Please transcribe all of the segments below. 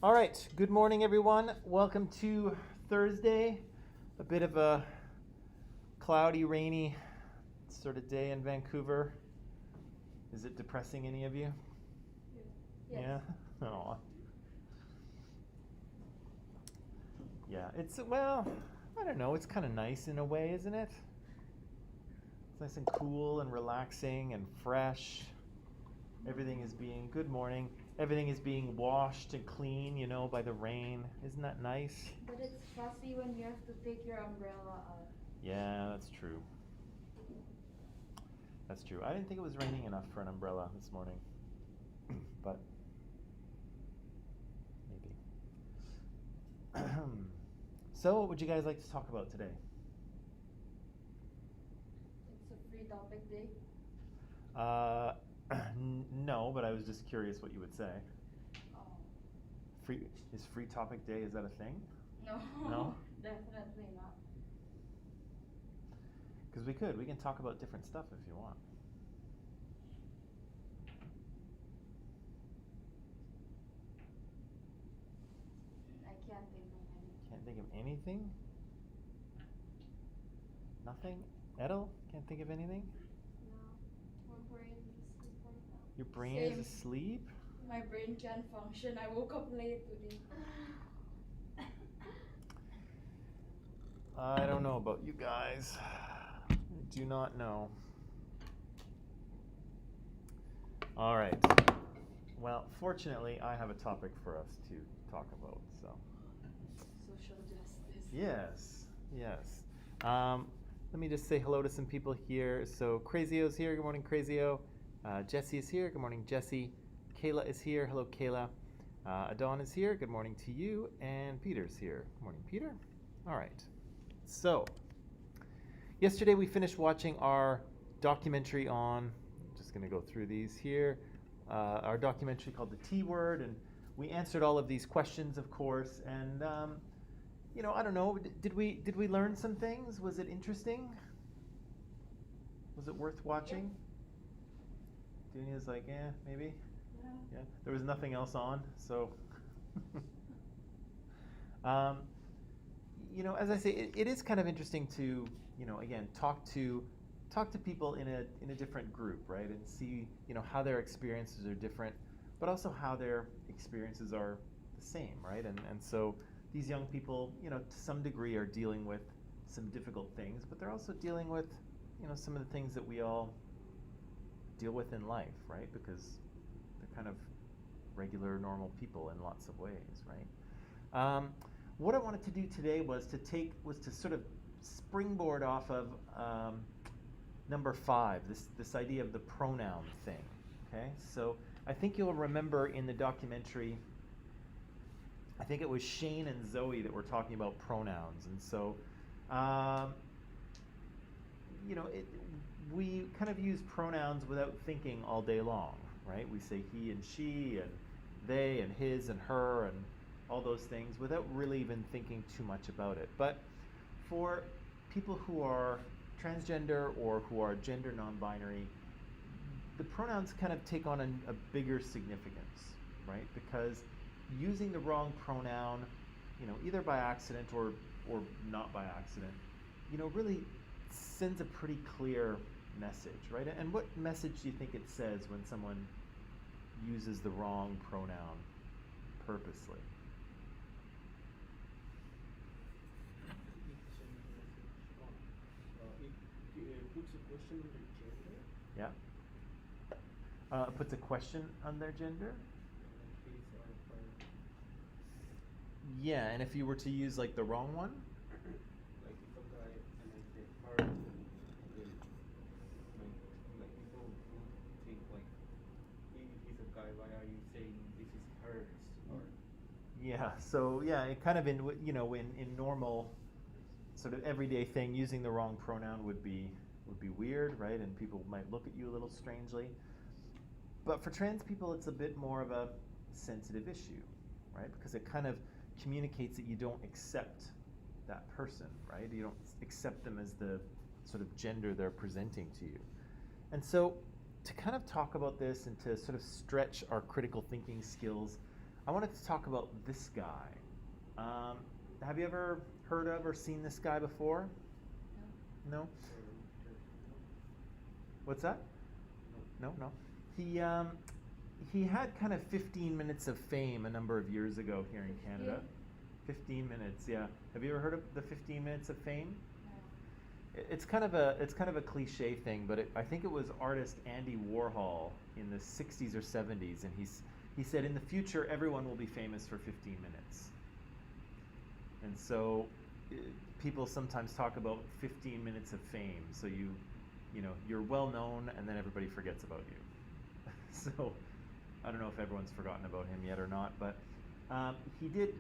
All right, good morning, everyone. Welcome to Thursday. A bit of a cloudy, rainy sort of day in Vancouver. Is it depressing any of you? Yes. Yeah? Aw. Yeah, well, I don't know. It's kind of nice in a way, isn't it? It's nice and cool and relaxing and fresh. Everything is being, good morning. Everything is being washed and clean, by the rain. Isn't that nice? But it's fussy when you have to take your umbrella out. Yeah, that's true. That's true. I didn't think it was raining enough for an umbrella this morning, but maybe. So, what would you guys like to talk about today? It's a free topic day. Uh, no, but I was just curious what you would say. Oh. Free topic day, is that a thing? No. No? Definitely not. Because we can talk about different stuff if you want. I can't think of anything. Can't think of anything? Nothing? Edel? Can't think of anything? No. My brain is asleep right now. Your brain Same. is asleep? My brain can't function. I woke up late today. I don't know about you guys. I do not know. All right. Well, fortunately, I have a topic for us to talk about. So. Social justice. Yes. Yes. Let me just say hello to some people here. So Crazio's here. Good morning, Crazio. Jesse is here. Good morning, Jesse. Kayla is here. Hello, Kayla. Adon is here. Good morning to you. And Peter's here. Good morning, Peter. All right. So, yesterday we finished watching our documentary on, I'm just going to go through these here, our documentary called The T Word, and we answered all of these questions, of course, and, I don't know, did we learn some things? Was it interesting? Was it worth watching? Dunia's like, maybe? Yeah. There was nothing else on, so... as I say, it is kind of interesting to, again, talk to people in a different group, right? And see, how their experiences are different, but also how their experiences are the same, right? And so these young people, to some degree are dealing with some difficult things, but they're also dealing with, some of the things that we all deal with in life, right? Because they're kind of regular, normal people in lots of ways, right? What I wanted to do today was to sort of springboard off of number 5, this idea of the pronoun thing. Okay, so I think you'll remember in the documentary, I think it was Shane and Zoe that were talking about pronouns, and so we kind of use pronouns without thinking all day long, right? We say he and she and they and his and her and all those things without really even thinking too much about it. But for people who are transgender or who are gender non-binary, the pronouns kind of take on a bigger significance, right? Because using the wrong pronoun, either by accident or not by accident, really sends a pretty clear message, right? And what message do you think it says when someone uses the wrong pronoun purposely? It puts a question on the gender. Yeah. Puts a question on their gender. His or her. Yeah, and if you were to use like the wrong one, Like if a guy and I say her, then like people would think like, he's a guy. Why are you saying this is hers? Or yeah. So yeah, it kind of in normal sort of everyday thing, using the wrong pronoun would be weird, right? And people might look at you a little strangely. But for trans people, it's a bit more of a sensitive issue, right? Because it kind of communicates that you don't accept that person, right? You don't accept them as the sort of gender they're presenting to you. And so to kind of talk about this and to sort of stretch our critical thinking skills, I wanted to talk about this guy. Have you ever heard of or seen this guy before? No? Or just What's that? no. No. He had kind of 15 minutes of fame a number of years ago here in Canada. 15 minutes, yeah. Have you ever heard of the 15 minutes of fame? It's kind of a cliche thing, but I think it was artist Andy Warhol in the 60s or 70s, and he said in the future everyone will be famous for 15 minutes. And so people sometimes talk about 15 minutes of fame. So you're well known, and then everybody forgets about you. So I don't know if everyone's forgotten about him yet or not, but he did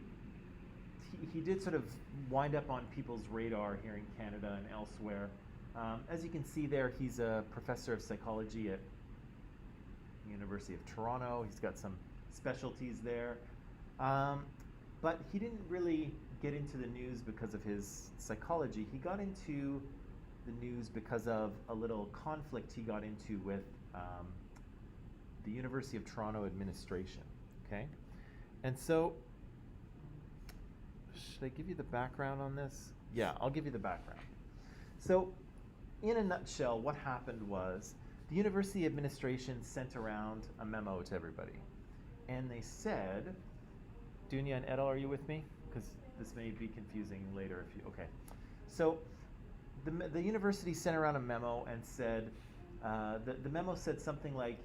sort of wind up on people's radar here in Canada and elsewhere. As you can see there, he's a professor of psychology at the University of Toronto. He's got some specialties there. But he didn't really get into the news because of his psychology. He got into the news because of a little conflict he got into with the University of Toronto administration. Okay? And so, should I give you the background on this? Yeah, I'll give you the background. So, in a nutshell, what happened was the university administration sent around a memo to everybody. And they said, Dunya and Edel, are you with me? Because this may be confusing later if you, okay. So, the university sent around a memo and said, the memo said something like,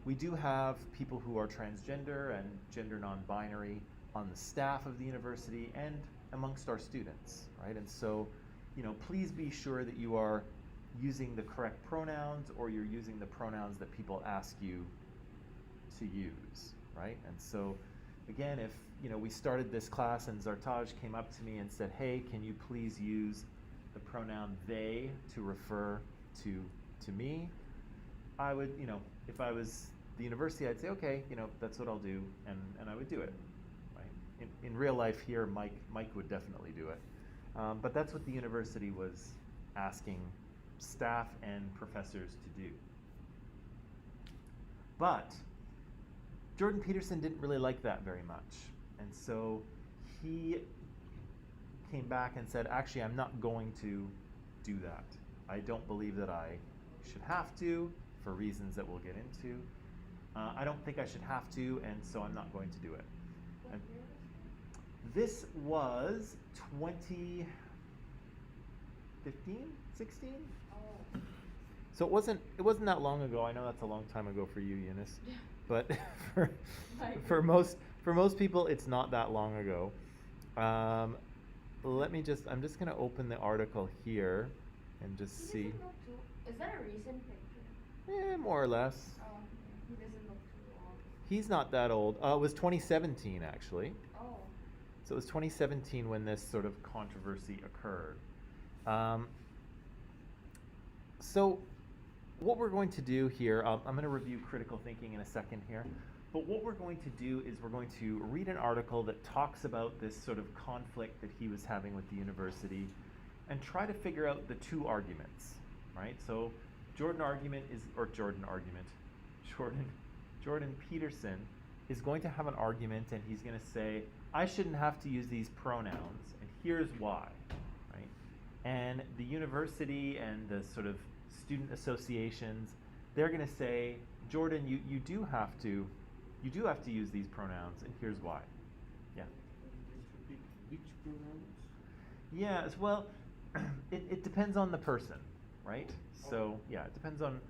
we do have people who are transgender and gender non-binary on the staff of the university and amongst our students, right? And so, please be sure that you are using the correct pronouns, or you're using the pronouns that people ask you to use, right? And so, again, if we started this class and Zartaj came up to me and said, hey, can you please use the pronoun they to refer to me, I would, if I was the university, I'd say, okay, that's what I'll do, and I would do it. In real life here, Mike would definitely do it. But that's what the university was asking staff and professors to do. But Jordan Peterson didn't really like that very much. And so he came back and said, actually, I'm not going to do that. I don't believe that I should have to, for reasons that we'll get into. I don't think I should have to, and so I'm not going to do it. And this was 2015, 16? Oh. So it wasn't that long ago. I know that's a long time ago for you, Eunice. Yeah. But for most people, it's not that long ago. I'm just going to open the article here and just see. Is that a recent picture? More or less. Oh, he doesn't look too old. He's not that old. It was 2017, actually. Oh. So it was 2017 when this sort of controversy occurred. So what we're going to do here, I'm going to review critical thinking in a second here, but what we're going to do is we're going to read an article that talks about this sort of conflict that he was having with the university and try to figure out the two arguments, right? So Jordan Peterson is going to have an argument, and he's going to say, I shouldn't have to use these pronouns, and here's why, right? And the university and the sort of student associations, they're going to say, Jordan, you do have to use these pronouns, and here's why. Yeah. Which pronouns? Yeah, well, it depends on the person, right? So yeah, it depends on.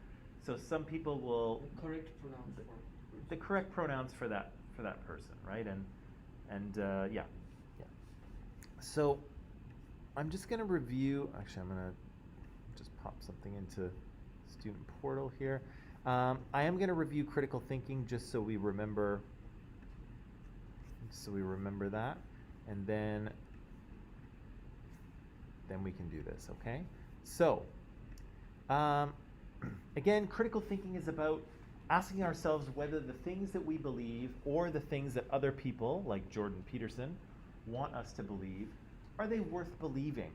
So some people will The correct pronouns for the correct pronouns for that person, right? And yeah. So I'm just going to review. Actually, I'm going to just pop something into Student Portal here. I am going to review critical thinking just so we remember. That, and then we can do this. Okay. So again, critical thinking is about asking ourselves whether the things that we believe or the things that other people, like Jordan Peterson, want us to believe, are they worth believing,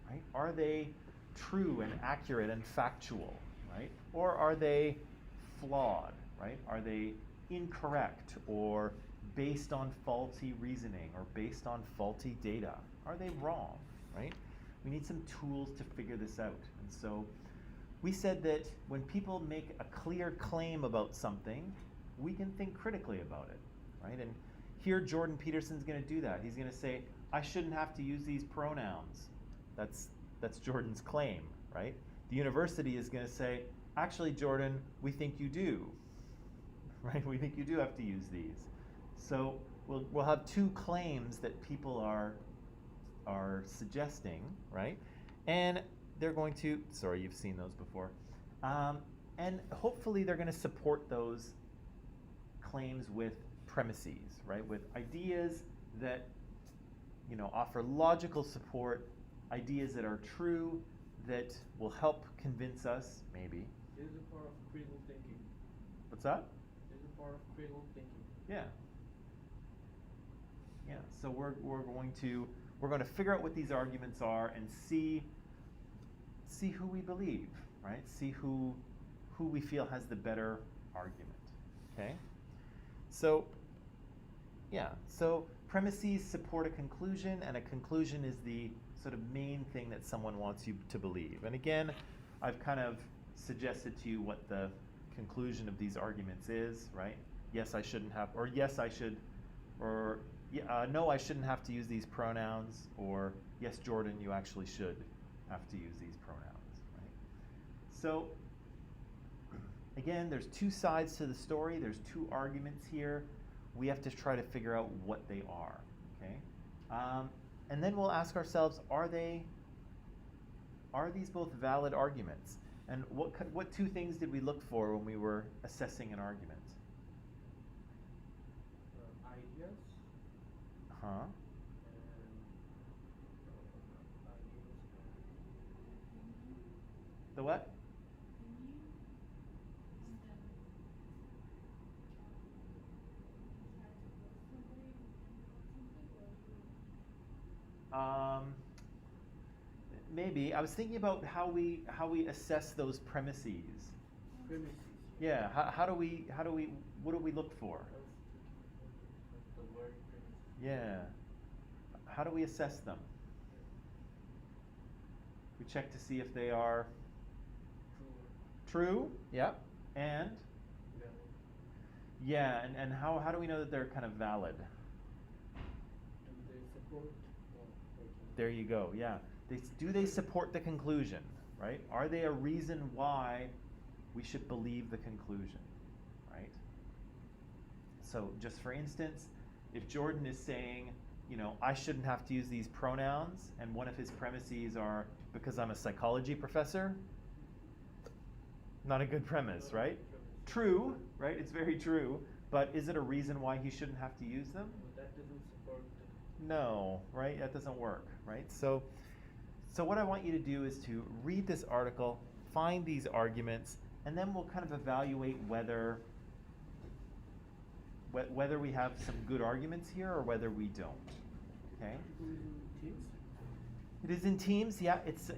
right? Are they true and accurate and factual, right? Or are they flawed, right? Are they incorrect or based on faulty reasoning or based on faulty data? Are they wrong, right? We need some tools to figure this out. And so we said that when people make a clear claim about something, we can think critically about it, right? And here Jordan Peterson's going to do that. He's going to say, I shouldn't have to use these pronouns. That's Jordan's claim, right? The university is going to say, actually, Jordan, we think you do, right? We think you do have to use these. So we'll have two claims that people are suggesting, right? And they're going to, sorry, you've seen those before. And hopefully they're going to support those claims with premises, right? With ideas that, offer logical support, ideas that are true, that will help convince us, maybe. This is a part of critical thinking. What's that? This is a part of critical thinking. Yeah. Yeah. So we're going to figure out what these arguments are and see who we believe, right? See who we feel has the better argument. Okay? So yeah. So premises support a conclusion, and a conclusion is the sort of main thing that someone wants you to believe. And again, I've kind of suggested to you what the conclusion of these arguments is, right? Yes, I shouldn't have, or yes, I should, or no, I shouldn't have to use these pronouns, or yes, Jordan, you actually should have to use these pronouns, right? So again, there's two sides to the story. There's two arguments here. We have to try to figure out what they are, okay? And then we'll ask ourselves, are these both valid arguments? And what two things did we look for when we were assessing an argument? Ideas. Huh? The what? Maybe. I was thinking about how we assess those premises. Premises. Yeah. How do we what do we look for? The word premises. Yeah. How do we assess them? We check to see if they are true. Yeah. And Valid. yeah. And how do we know that they're kind of valid? Do they support? There you go. Yeah. Do they support the conclusion, right? Are they a reason why we should believe the conclusion, right? So just for instance, if Jordan is saying, I shouldn't have to use these pronouns, and one of his premises are because I'm a psychology professor, not a good premise, right? True, right? It's very true, but is it a reason why he shouldn't have to use them? That doesn't support. No, right? That doesn't work, right? So what I want you to do is to read this article, find these arguments, and then we'll kind of evaluate whether we have some good arguments here or whether we don't. Okay? It is in Teams. Yeah, it's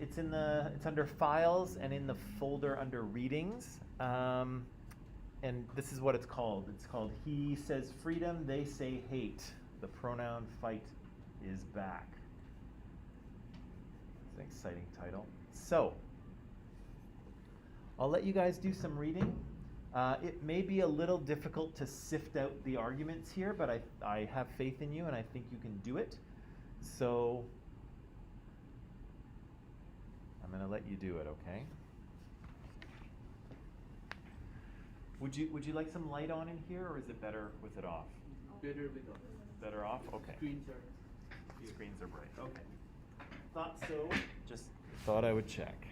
under Files and in the folder under Readings. And this is what it's called. It's called He Says Freedom, They Say Hate. The pronoun fight is back. It's an exciting title. So, I'll let you guys do some reading. It may be a little difficult to sift out the arguments here, but I have faith in you and I think you can do it. So, I'm going to let you do it, okay? Would you like some light on in here, or is it better with it off? Better with off. Better off? Okay. Screens are bright. Okay. Thought so. Just thought I would check.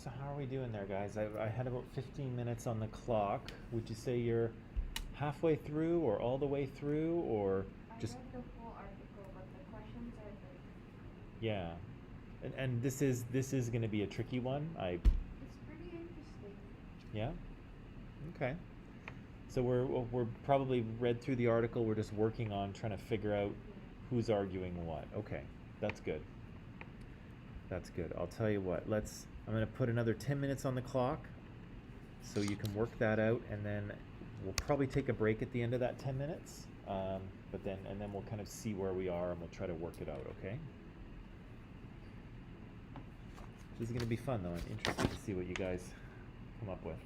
So how are we doing there, guys? I had about 15 minutes on the clock. Would you say you're halfway through, or all the way through, or I just? read the whole article, but the questions are a bit difficult. Yeah. And this is going to be a tricky one. It's pretty interesting. Yeah. Okay. So we're probably read through the article. We're just working on trying to figure out who's arguing what. Okay, that's good. That's good. I'll tell you what. I'm going to put another 10 minutes on the clock, so you can work that out, and then we'll probably take a break at the end of that 10 minutes. And then we'll kind of see where we are, and we'll try to work it out. Okay. This is going to be fun, though. I'm interested to see what you guys come up with.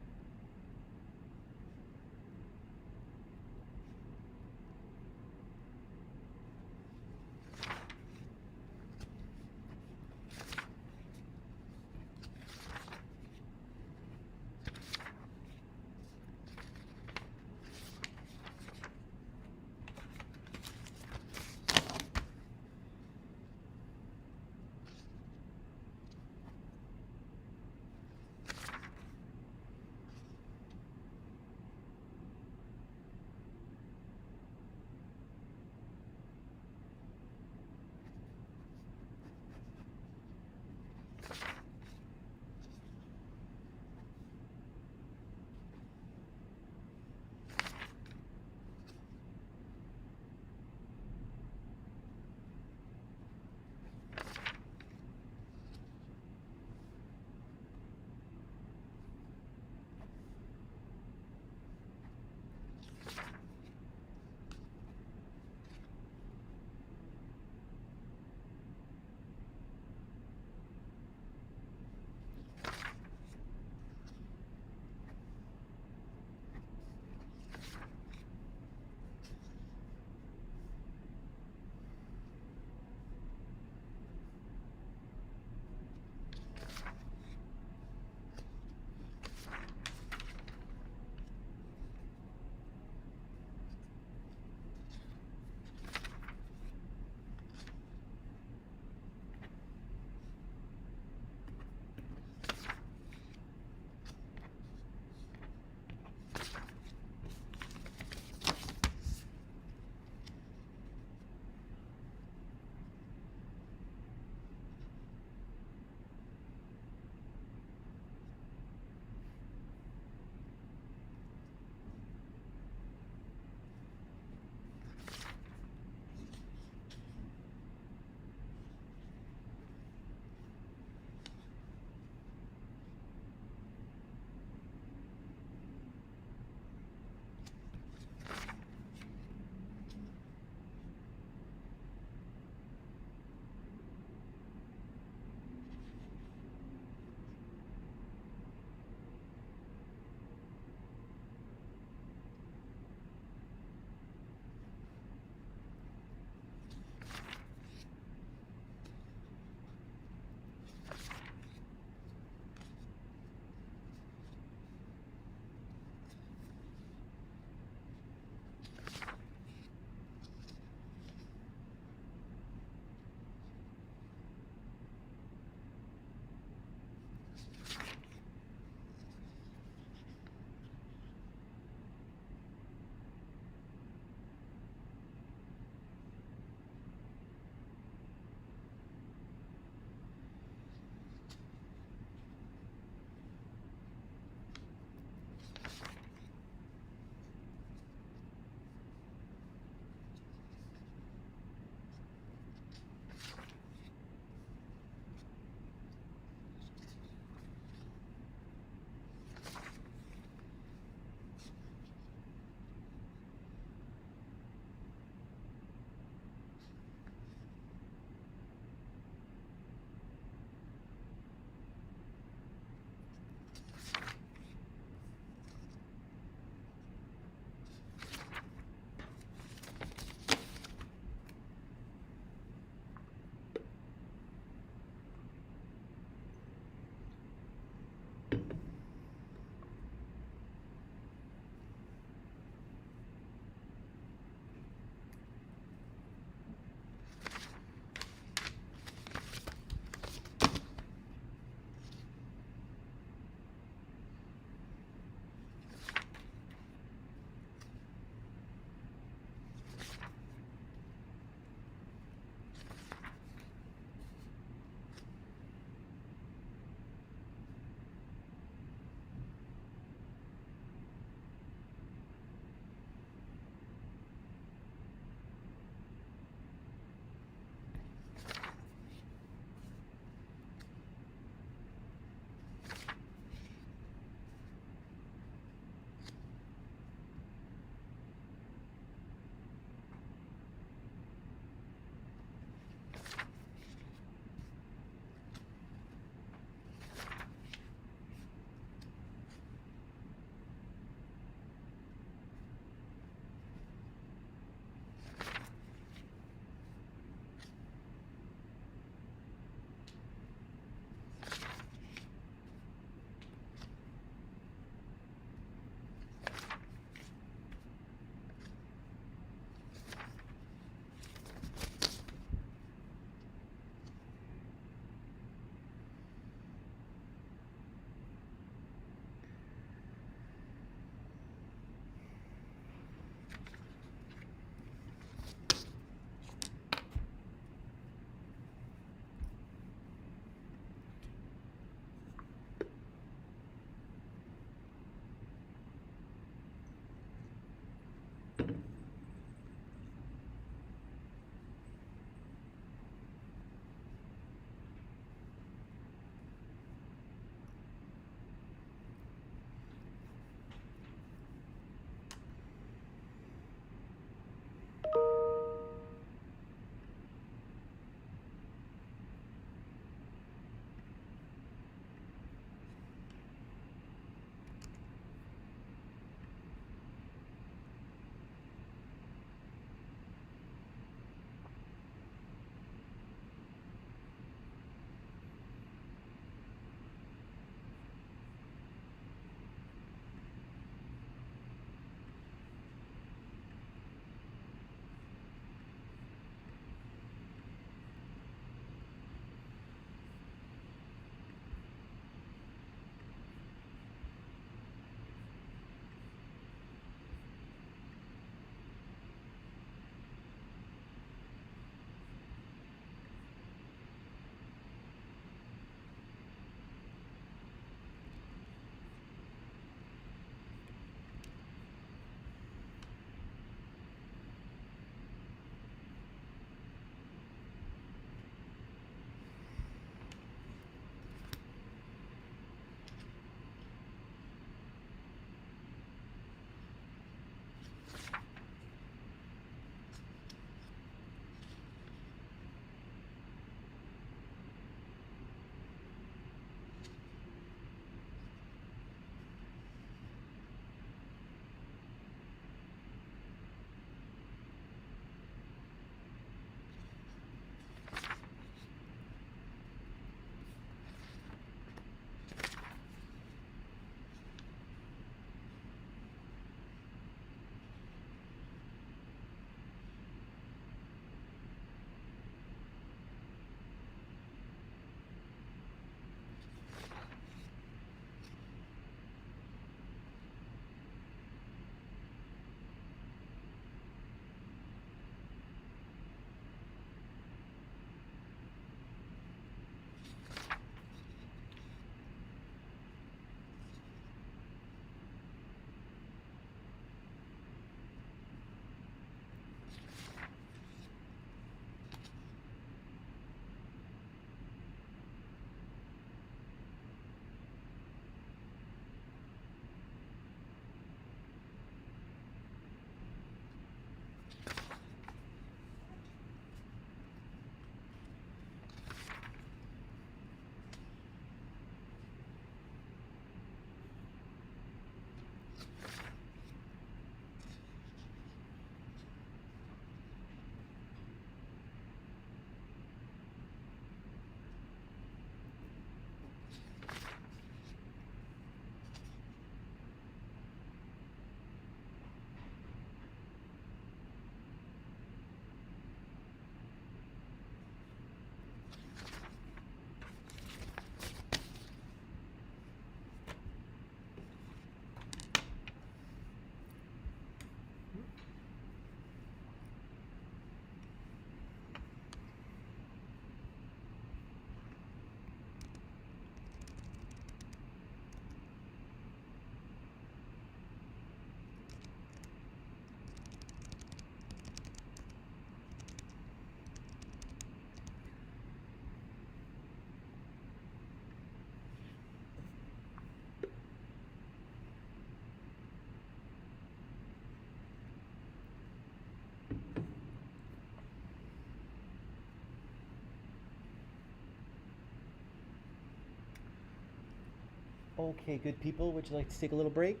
Okay, good people, would you like to take a little break?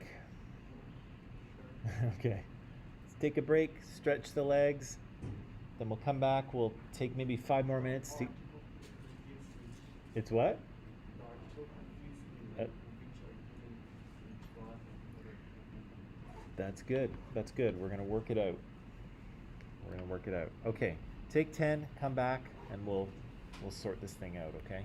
Sure. Okay. Let's take a break, stretch the legs, then we'll come back. We'll take maybe 5 more minutes to. The article confused me. It's what? The article confused me, Uh, like which are doing in God and other people. that's good. That's good. We're going to work it out. We're going to work it out. Okay. Take 10, come back, and we'll sort this thing out, okay?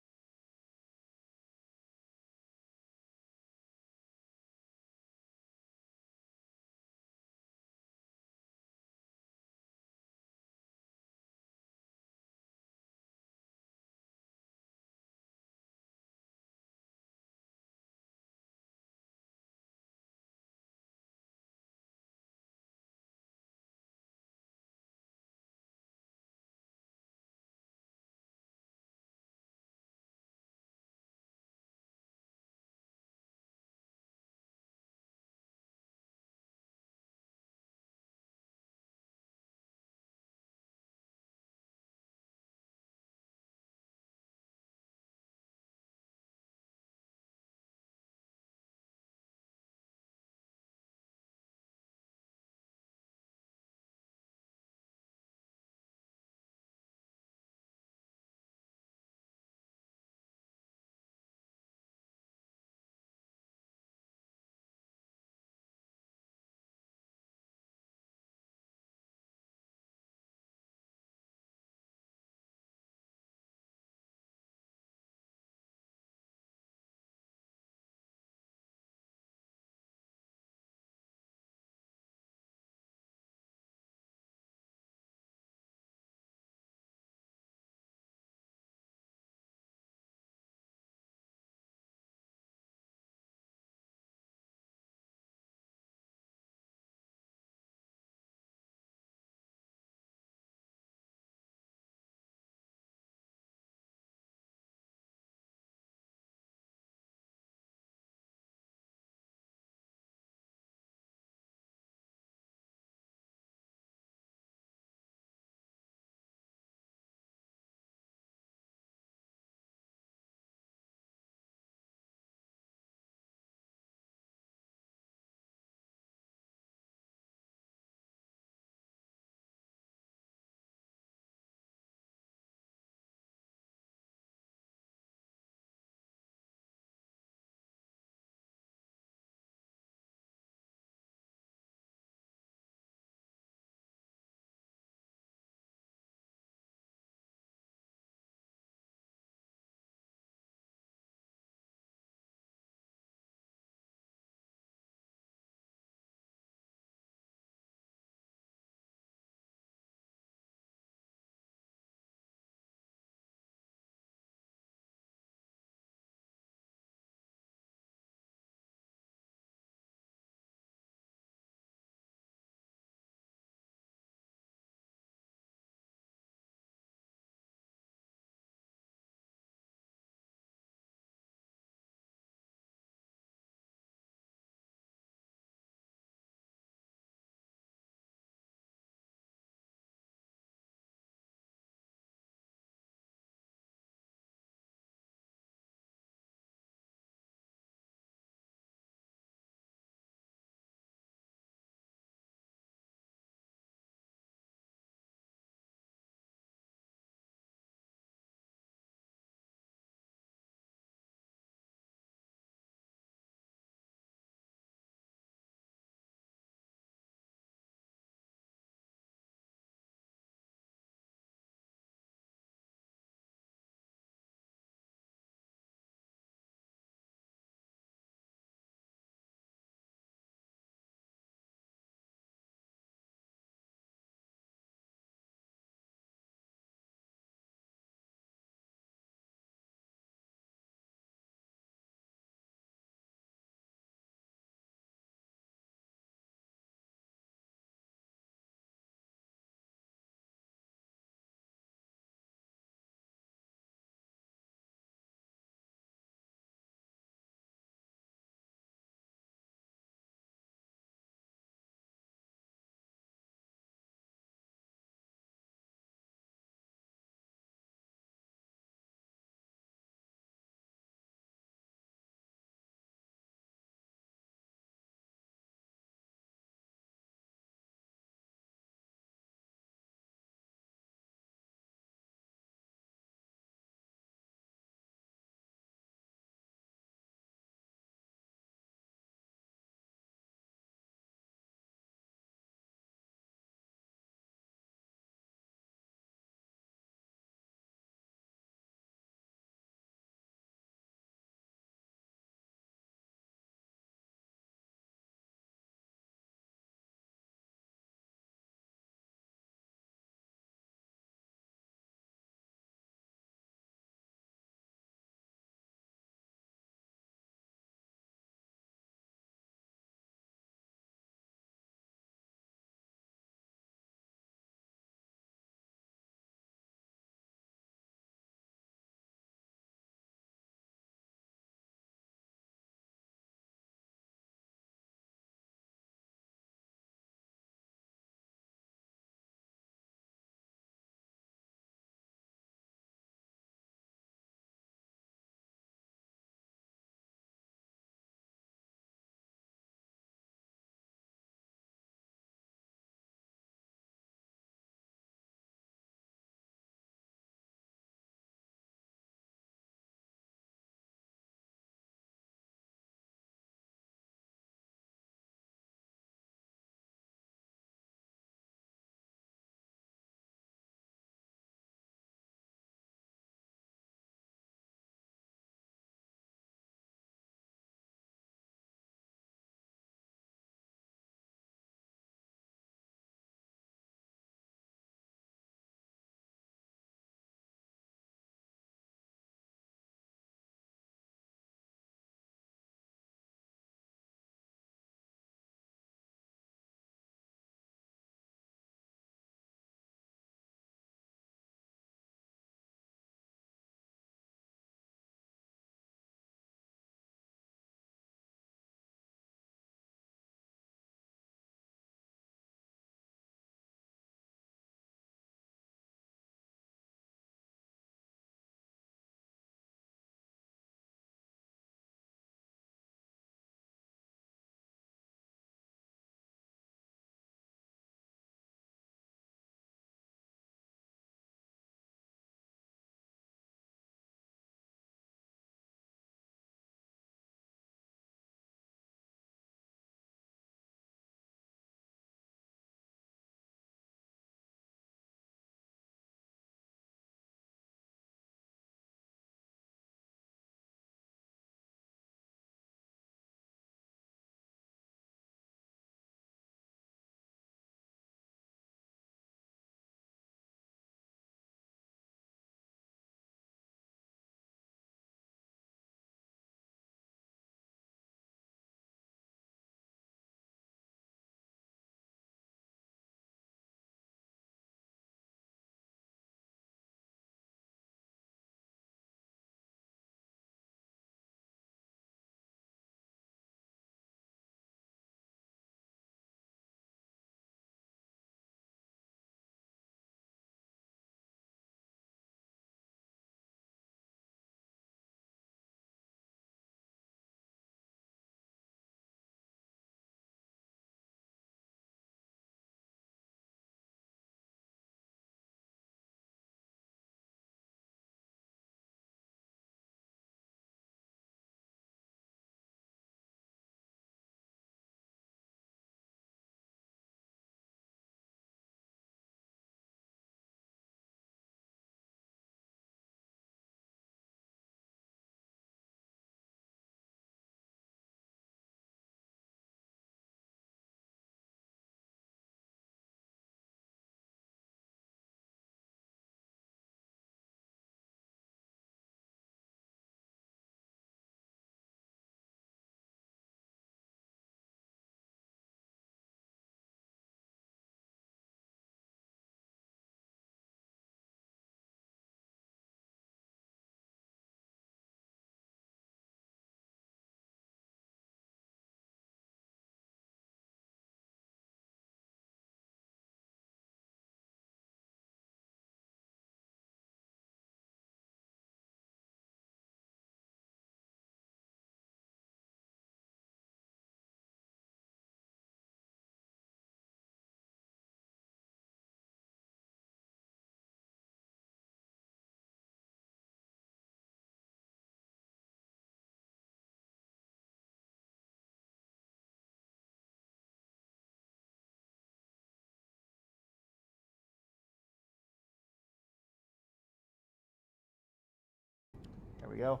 we go.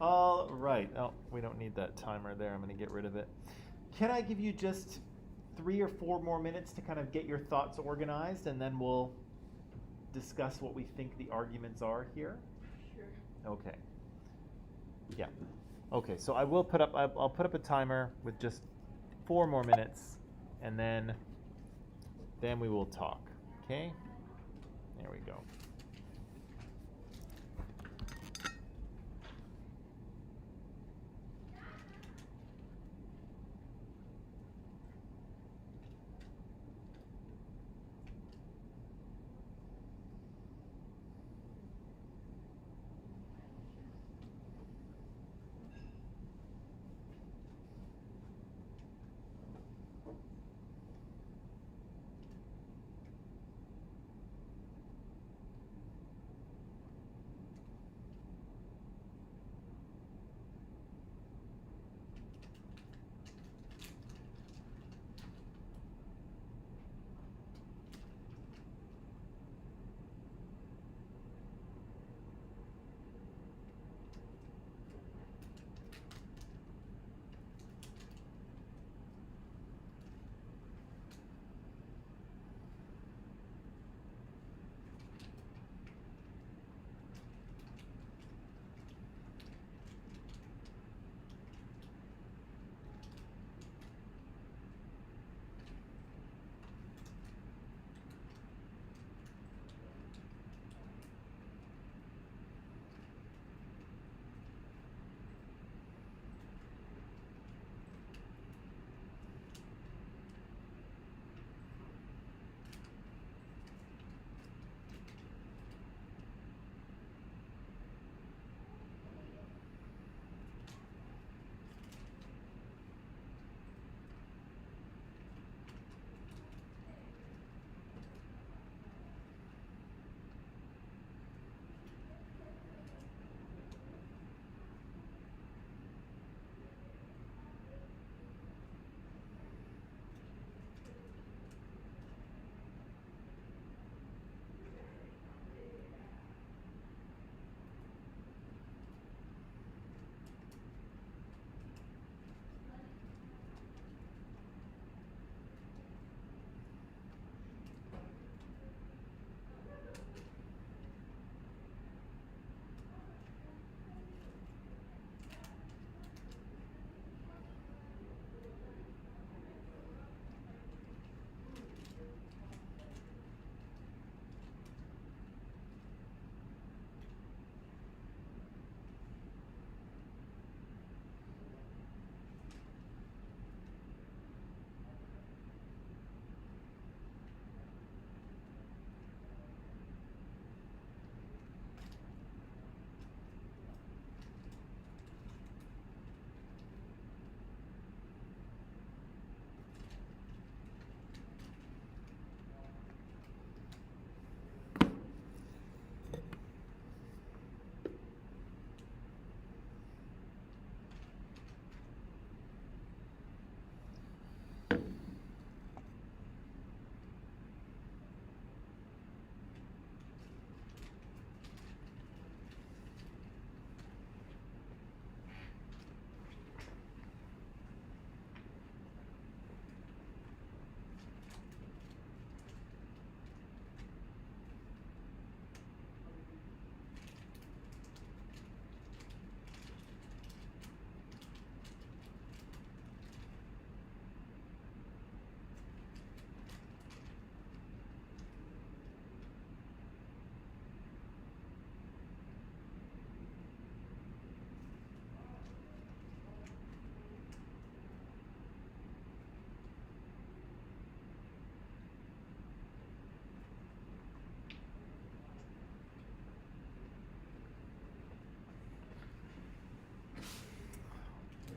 All right. Oh, we don't need that timer there. I'm going to get rid of it. Can I give you just 3 or 4 more minutes to kind of get your thoughts organized, and then we'll discuss what we think the arguments are here? Sure. Okay. Yeah. Okay, so I'll put up a timer with just 4 more minutes, and then we will talk. Okay? There we go.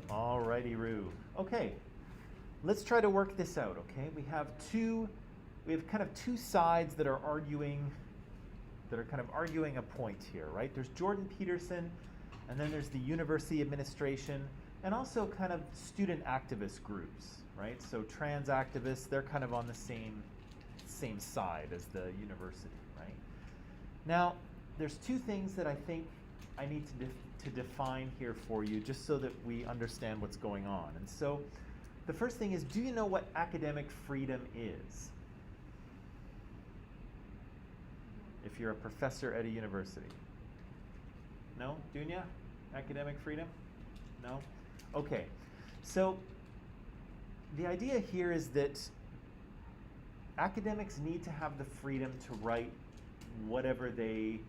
Alrighty, Roo. Okay, let's try to work this out. Okay, we have kind of two sides that are arguing, kind of arguing a point here, right? There's Jordan Peterson, and then there's the university administration, and also kind of student activist groups, right? So trans activists, they're kind of on the same side as the university, right? Now, there's two things that I think I need to define here for you just so that we understand what's going on. And so the first thing is, do you know what academic freedom is? If you're a professor at a university. No? Dunya? Academic freedom? No? Okay. So the idea here is that academics need to have the freedom to write whatever they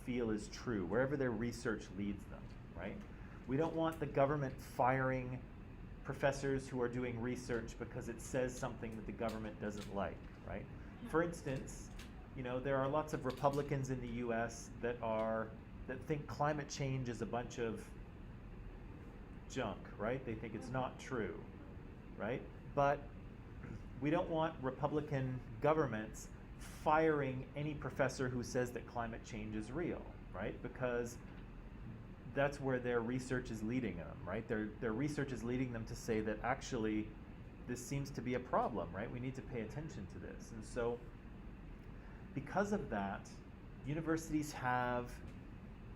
feel is true, wherever their research leads them, right? We don't want the government firing professors who are doing research because it says something that the government doesn't like, right? For instance, you know, there are lots of Republicans in the US that think climate change is a bunch of junk, right? They think it's not true, right? But we don't want Republican governments firing any professor who says that climate change is real, right? Because that's where their research is leading them, right? Their research is leading them to say that actually this seems to be a problem, right? We need to pay attention to this. And so because of that, universities have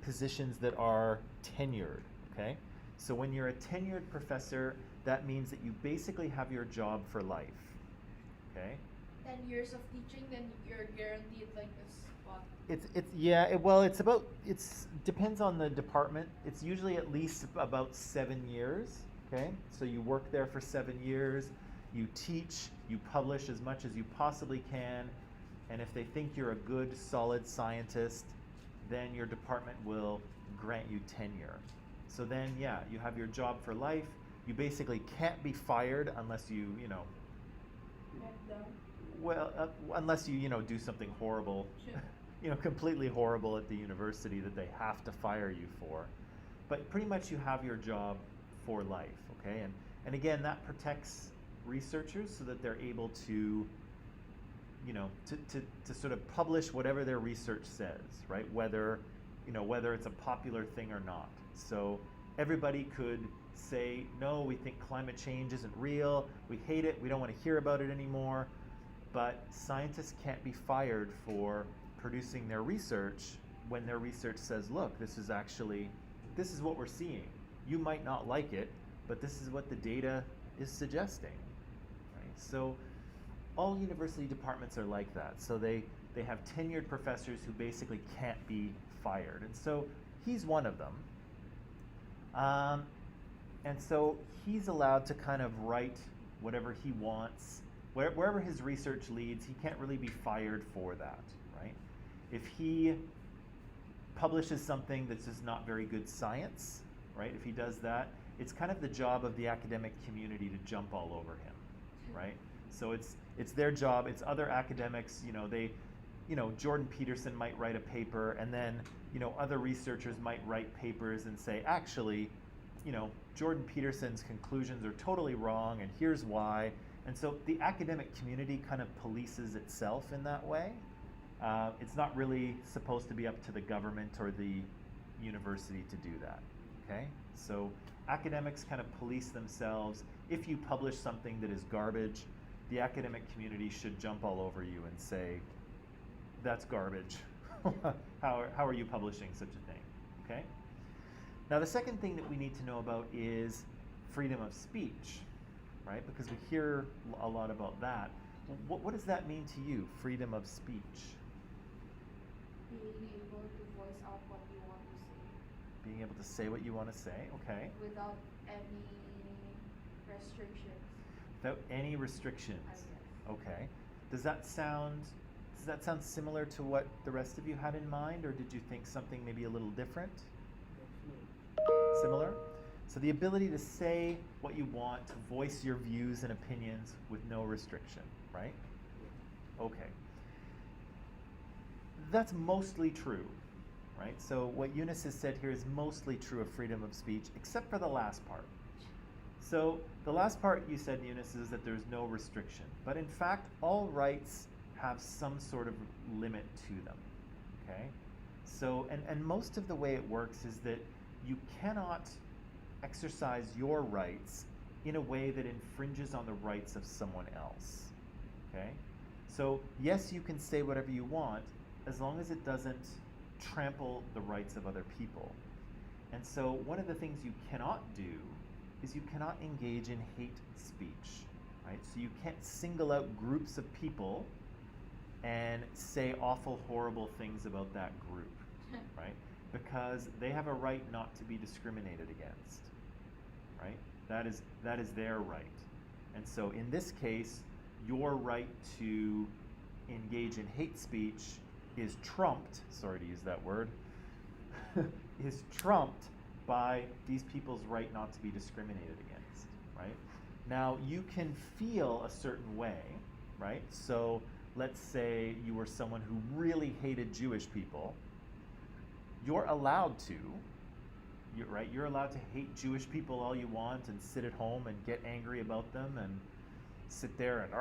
positions that are tenured, okay? So when you're a tenured professor, that means that you basically have your job for life, okay? 10 years of teaching, then you're guaranteed like a spot. It's depends on the department. It's usually at least about 7 years, okay? So you work there for 7 years, you teach, you publish as much as you possibly can, and if they think you're a good, solid scientist, then your department will grant you tenure. So then, yeah, you have your job for life. You basically can't be fired unless you unless you, do something horrible, completely horrible at the university that they have to fire you for. But pretty much you have your job for life, okay? And again, that protects researchers so that they're able to, to sort of publish whatever their research says, right? Whether it's a popular thing or not. So everybody could say, no, we think climate change isn't real, we hate it, we don't want to hear about it anymore. But scientists can't be fired for producing their research when their research says, look, this is what we're seeing. You might not like it, but this is what the data is suggesting, right? So all university departments are like that. So they have tenured professors who basically can't be fired. And so he's one of them. And so he's allowed to kind of write whatever he wants. Wherever his research leads, he can't really be fired for that, right? If he publishes something that's just not very good science, right? If he does that, it's kind of the job of the academic community to jump all over him, right? So it's their job. It's other academics. Jordan Peterson might write a paper, and then other researchers might write papers and say, actually, Jordan Peterson's conclusions are totally wrong, and here's why. And so the academic community kind of polices itself in that way. It's not really supposed to be up to the government or the university to do that, okay? So academics kind of police themselves. If you publish something that is garbage, the academic community should jump all over you and say, that's garbage. How are you publishing such a thing, okay? Now the second thing that we need to know about is freedom of speech, right? Because we hear a lot about that. What does that mean to you, freedom of speech? Being able to voice out what you want to say. Being able to say what you want to say, okay. Without any restrictions. Without any restrictions. I guess. Okay. Does that sound similar to what the rest of you had in mind, or did you think something maybe a little different? Similar? So the ability to say what you want, to voice your views and opinions with no restriction, right? Okay. That's mostly true, right? So what Eunice has said here is mostly true of freedom of speech, except for the last part. So the last part you said, Eunice, is that there's no restriction. But in fact, all rights have some sort of limit to them, okay? So, and most of the way it works is that you cannot exercise your rights in a way that infringes on the rights of someone else, okay? So yes, you can say whatever you want as long as it doesn't trample the rights of other people. And so one of the things you cannot do is you cannot engage in hate speech, right? So you can't single out groups of people and say awful, horrible things about that group, right? Because they have a right not to be discriminated against, right? That is their right. And so in this case, your right to engage in hate speech is trumped, sorry to use that word, is trumped by these people's right not to be discriminated against, right? Now, you can feel a certain way, right? So let's say you were someone who really hated Jewish people. You're allowed to, right? You're allowed to hate Jewish people all you want and sit at home and get angry about them and sit there and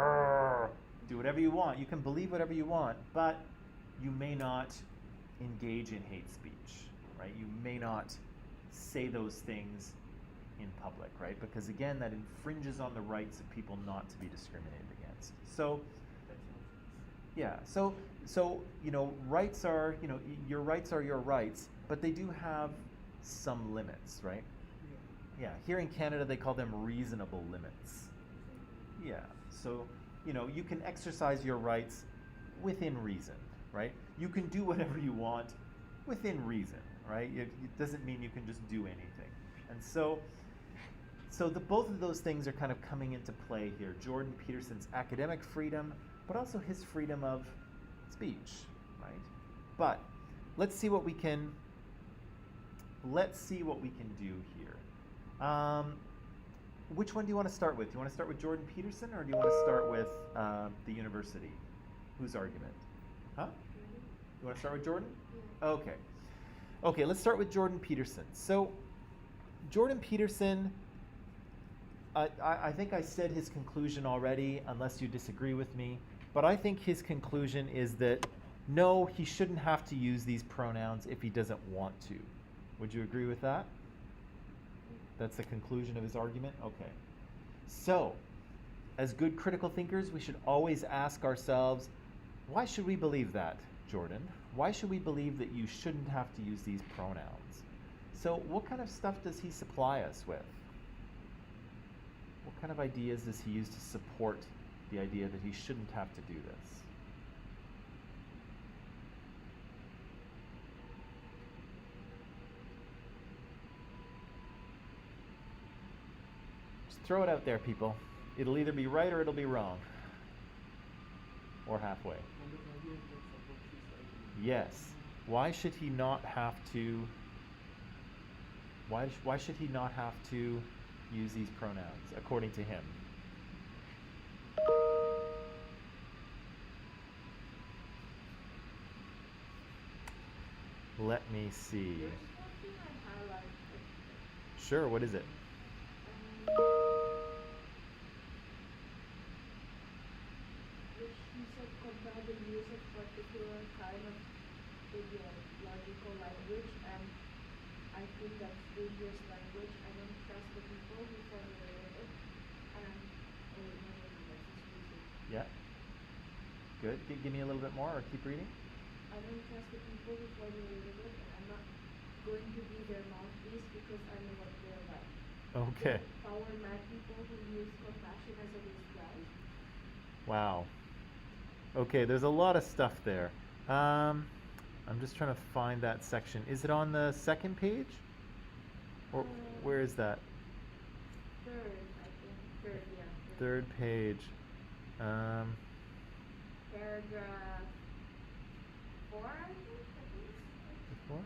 do whatever you want. You can believe whatever you want, but you may not engage in hate speech, right? You may not say those things in public, right? Because again, that infringes on the rights of people not to be discriminated against. So, yeah, so rights are, your rights are your rights, but they do have some limits, right? Yeah, here in Canada they call them reasonable limits. Yeah, so, you can exercise your rights within reason, right? You can do whatever you want within reason, right? It doesn't mean you can just do anything. And so both of those things are kind of coming into play here. Jordan Peterson's academic freedom, but also his freedom of speech, right? But let's see what we can do here. Which one do you want to start with? Do you want to start with Jordan Peterson, or do you want to start with the university? Whose argument? Huh? You want to start with Jordan? Yeah. Okay. Okay, let's start with Jordan Peterson. So, Jordan Peterson, I think I said his conclusion already, unless you disagree with me, but I think his conclusion is that no, he shouldn't have to use these pronouns if he doesn't want to. Would you agree with that? That's the conclusion of his argument? Okay. So, as good critical thinkers, we should always ask ourselves, why should we believe that, Jordan? Why should we believe that you shouldn't have to use these pronouns? So, what kind of stuff does he supply us with? What kind of ideas does he use to support the idea that he shouldn't have to do this? Just throw it out there, people. It'll either be right or it'll be wrong. Or halfway. Yes. Why should he not have to? Why should he not have to use these pronouns, according to him? Let me see. There's something I highlighted. Sure, what is it? Which he said compel the use of particular kind of ideological language, and I think that's dangerous language. I don't trust the people who formulated it, and Yeah. Good. Give me a little bit more, or keep reading. I don't trust the people who formulated it, and I'm not going to be their mouthpiece because I know what they're like. Okay. Power mad people who use compassion as a disguise. Wow. Okay, there's a lot of stuff there. I'm just trying to find that section. Is it on the second page? Or where is that? Third, I think. Third, yeah. Third page. Paragraph 4, I think. Before?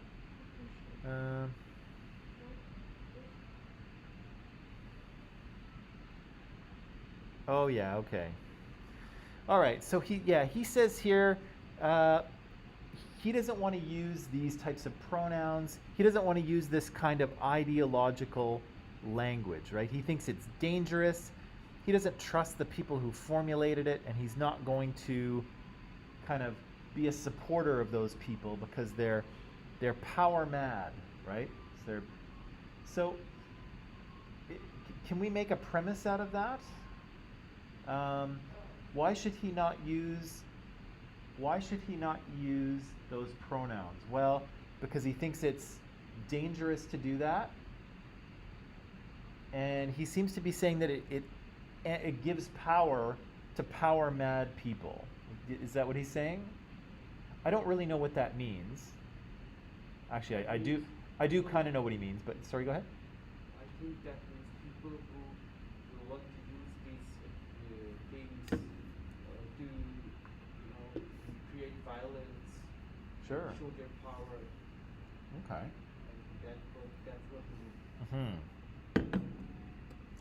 Oh yeah, okay. All right, so he says here he doesn't want to use these types of pronouns. He doesn't want to use this kind of ideological language, right? He thinks it's dangerous. He doesn't trust the people who formulated it, and he's not going to kind of be a supporter of those people because they're power mad, right? So can we make a premise out of that? Why should he not use those pronouns? Well, because he thinks it's dangerous to do that, and he seems to be saying that it gives power to power mad people. Is that what he's saying? I don't really know what that means. Actually, I do kind of know what he means, but sorry, go ahead. I think that means people who want to use these things to, create violence, Sure. show their power. Okay. And that's what we mean.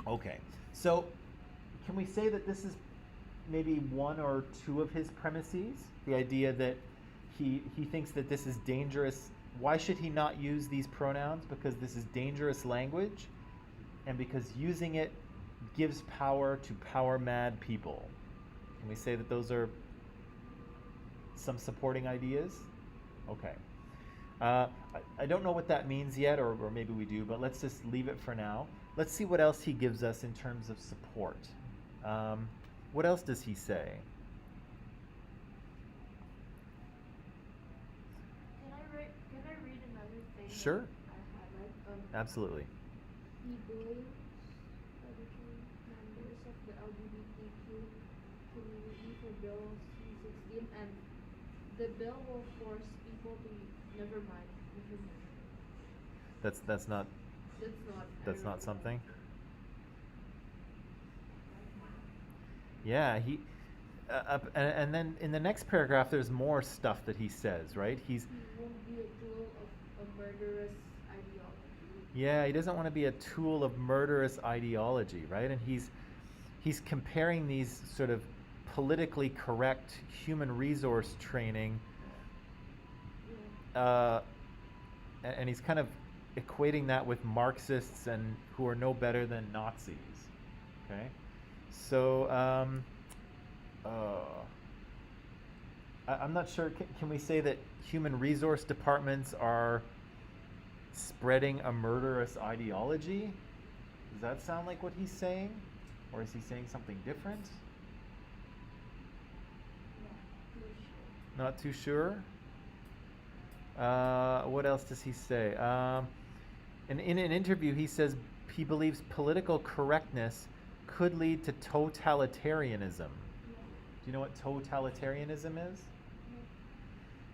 Okay. So, can we say that this is maybe one or two of his premises? The idea that he thinks that this is dangerous. Why should he not use these pronouns? Because this is dangerous language, and because using it gives power to power mad people. Can we say that those are some supporting ideas? Okay. I don't know what that means yet, or maybe we do, but let's just leave it for now. Let's see what else he gives us in terms of support. What else does he say? Can I read another thing? Sure. I highlight. Absolutely. He blames members of the LGBTQ community for Bill C-16, and the bill will force people to never mind. That's not That's not something. Yeah, and then in the next paragraph, there's more stuff that he says, right? He won't be a tool of a murderous ideology. Yeah, he doesn't want to be a tool of murderous ideology, right? And he's comparing these sort of politically correct human resource training, and he's kind of equating that with Marxists and who are no better than Nazis. Okay, so I'm not sure. Can we say that human resource departments are spreading a murderous ideology? Does that sound like what he's saying, or is he saying something different? Not too sure. What else does he say? In an interview, he says he believes political correctness could lead to totalitarianism. Do you know what totalitarianism is?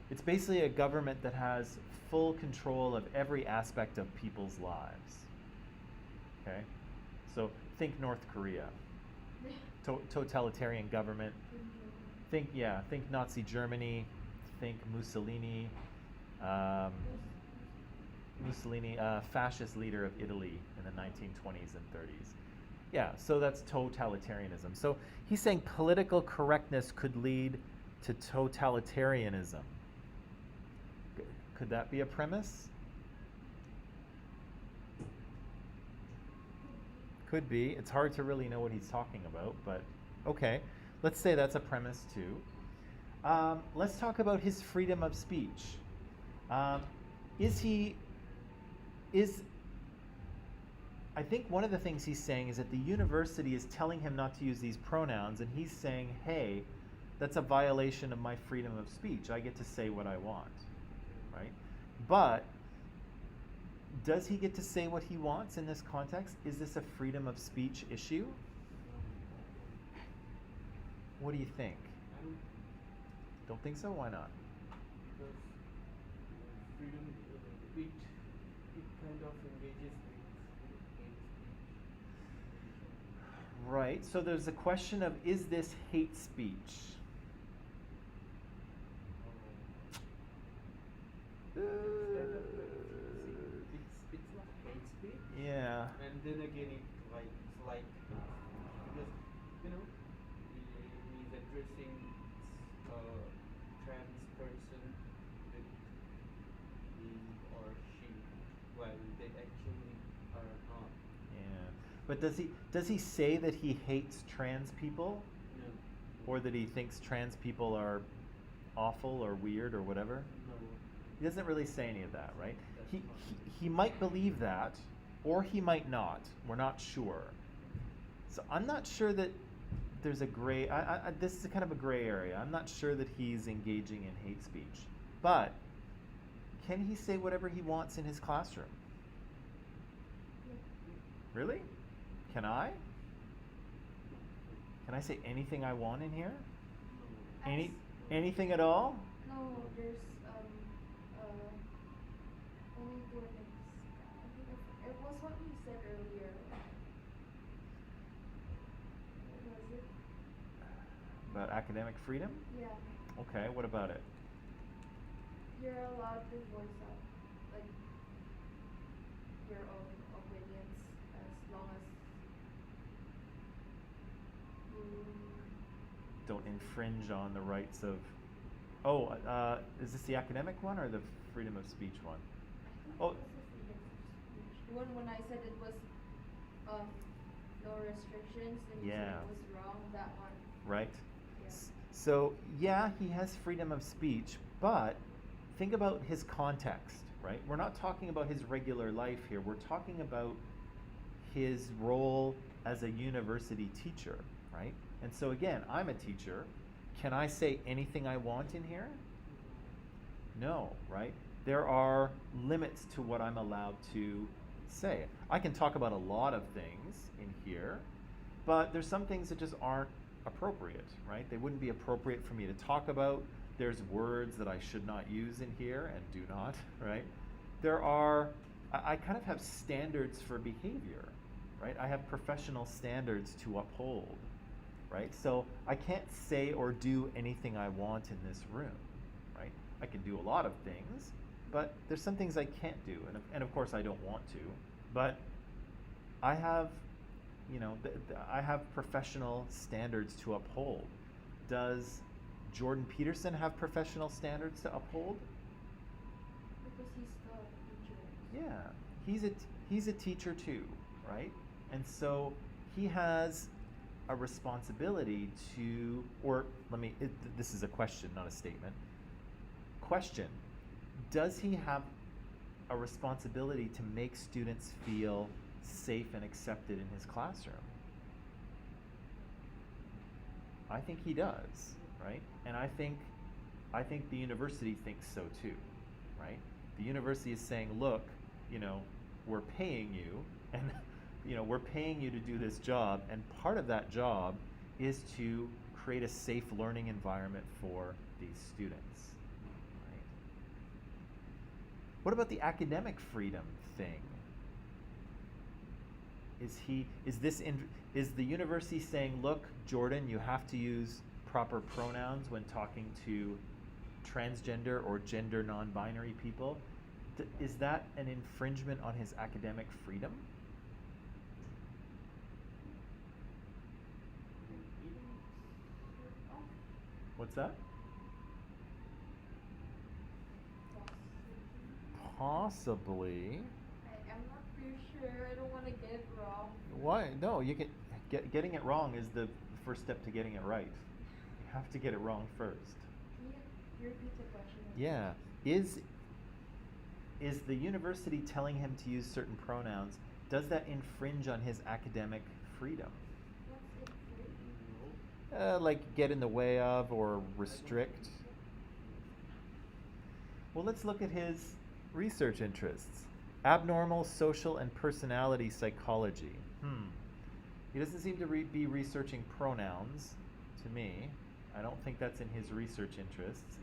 It's basically a government that has full control of every aspect of people's lives. Okay? So think North Korea. Totalitarian government. Think Nazi Germany. Think Mussolini. Fascist leader of Italy in the 1920s and 30s. Yeah, so that's totalitarianism. So he's saying political correctness could lead to totalitarianism. Could that be a premise? Could be. It's hard to really know what he's talking about, but okay. Let's say that's a premise too. Let's talk about his freedom of speech. I think one of the things he's saying is that the university is telling him not to use these pronouns, and he's saying, hey, that's a violation of my freedom of speech. I get to say what I want, right? But does he get to say what he wants in this context? Is this a freedom of speech issue? What do you think? Don't think so? Why not? Because freedom, it kind of engages with hate speech. Right. So there's a question of, is this hate speech? It's not hate speech. Yeah. And then again, it's like because he's addressing a trans person with he or she, while they actually are not. Yeah. But does he say that he hates trans people? No. Or that he thinks trans people are awful or weird or whatever? No. He doesn't really say any of that, right? That's He, not he might believe that, or he might not. We're not sure. So I'm not sure that there's a gray. This is kind of a gray area. I'm not sure that he's engaging in hate speech. But can he say whatever he wants in his classroom? Yeah. Really? Can I? Can I say anything I want in here? Any anything at all? No, there's only for next. I think it was what we said earlier. What was it? About academic freedom? Yeah, Okay, what about it? you're allowed to voice out like your own opinions as long as you. Don't infringe on the rights of. Is this the academic one or the freedom of speech one? Oh, When I said it was no restrictions, and you said yeah. it was wrong. That one. Right? Yeah. So, yeah, he has freedom of speech, but think about his context, right? We're not talking about his regular life here. We're talking about his role as a university teacher, right? And so, again, I'm a teacher. Can I say anything I want in here? No, right? There are limits to what I'm allowed to say. I can talk about a lot of things in here, but there's some things that just aren't appropriate, right? They wouldn't be appropriate for me to talk about. There's words that I should not use in here and do not, right? I kind of have standards for behavior, right? I have professional standards to uphold, right? So I can't say or do anything I want in this room, right? I can do a lot of things, but there's some things I can't do, and of course I don't want to, but I have, I have professional standards to uphold. Does Jordan Peterson have professional standards to uphold? Because he's the teacher. Yeah, he's a teacher too, right? And so he has a responsibility to, or this is a question, not a statement. Question: does he have a responsibility to make students feel safe and accepted in his classroom? I think he does, right? And I think the university thinks so too, right? The university is saying, look, we're paying you, and we're paying you to do this job, and part of that job is to create a safe learning environment for these students. Right? What about the academic freedom thing? Is the university saying, look, Jordan, you have to use proper pronouns when talking to transgender or gender non-binary people? Is that an infringement on his academic freedom? What's that? Possibly. I'm not too sure. I don't want to get it wrong. Why? No, you can. Getting it wrong is the first step to getting it right. You have to get it wrong first. Can you repeat the question? Yeah. Is the university telling him to use certain pronouns? Does that infringe on his academic freedom? What's it for? Like get in the way of or restrict? Well, let's look at his research interests. Abnormal social and personality psychology. He doesn't seem to be researching pronouns to me. I don't think that's in his research interests.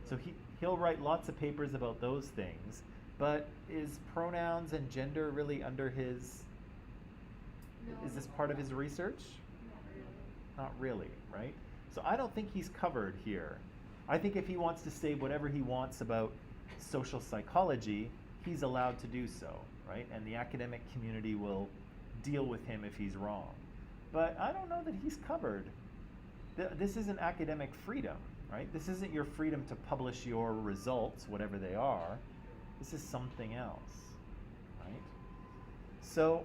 So he'll write lots of papers about those things, but is pronouns and gender really under his... No. Is this part of his research? Not really, right? So I don't think he's covered here. I think if he wants to say whatever he wants about social psychology, he's allowed to do so, right? And the academic community will deal with him if he's wrong. But I don't know that he's covered. This isn't academic freedom, right? This isn't your freedom to publish your results, whatever they are. This is something else, right? So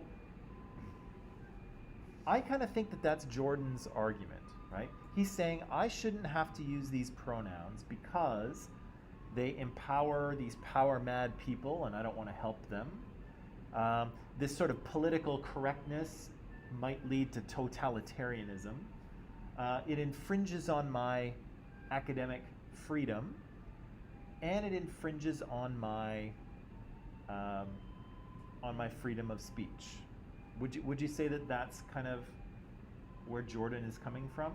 I kind of think that that's Jordan's argument, right? He's saying I shouldn't have to use these pronouns because they empower these power-mad people, and I don't want to help them. This sort of political correctness might lead to totalitarianism. It infringes on my academic freedom, and it infringes on my freedom of speech. Would you say that that's kind of where Jordan is coming from?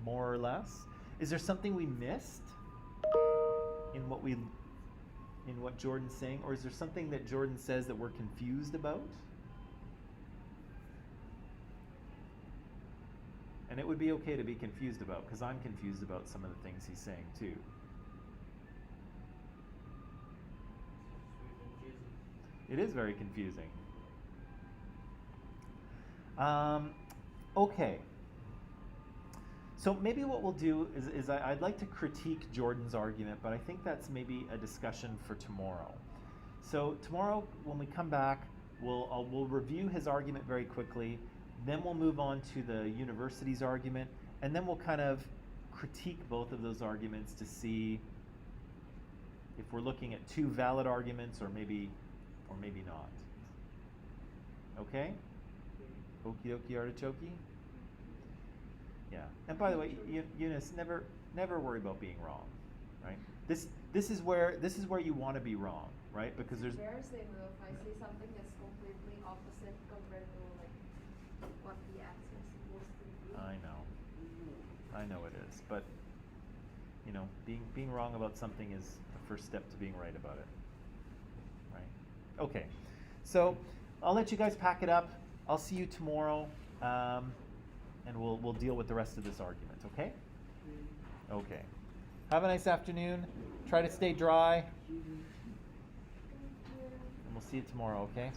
More or less? Is there something we missed in what Jordan's saying, or is there something that Jordan says that we're confused about? And it would be okay to be confused about, because I'm confused about some of the things he's saying too. It is very confusing. Okay. So maybe what we'll do is I'd like to critique Jordan's argument, but I think that's maybe a discussion for tomorrow. So tomorrow, when we come back, we'll review his argument very quickly. Then we'll move on to the university's argument, and then we'll kind of critique both of those arguments to see if we're looking at two valid arguments or maybe not. Okay? Okie dokie artichoke? Yeah. And by the way, Eunice, never worry about being wrong, right? This is where you want to be wrong, right? Because there's embarrassing though if I say something that's completely opposite compared to like what the answer is supposed to be. I know it is, but being wrong about something is the first step to being right about it, right? Okay, so I'll let you guys pack it up. I'll see you tomorrow, and we'll deal with the rest of this argument. Okay? Okay. Have a nice afternoon. Try to stay dry, and we'll see you tomorrow. Okay?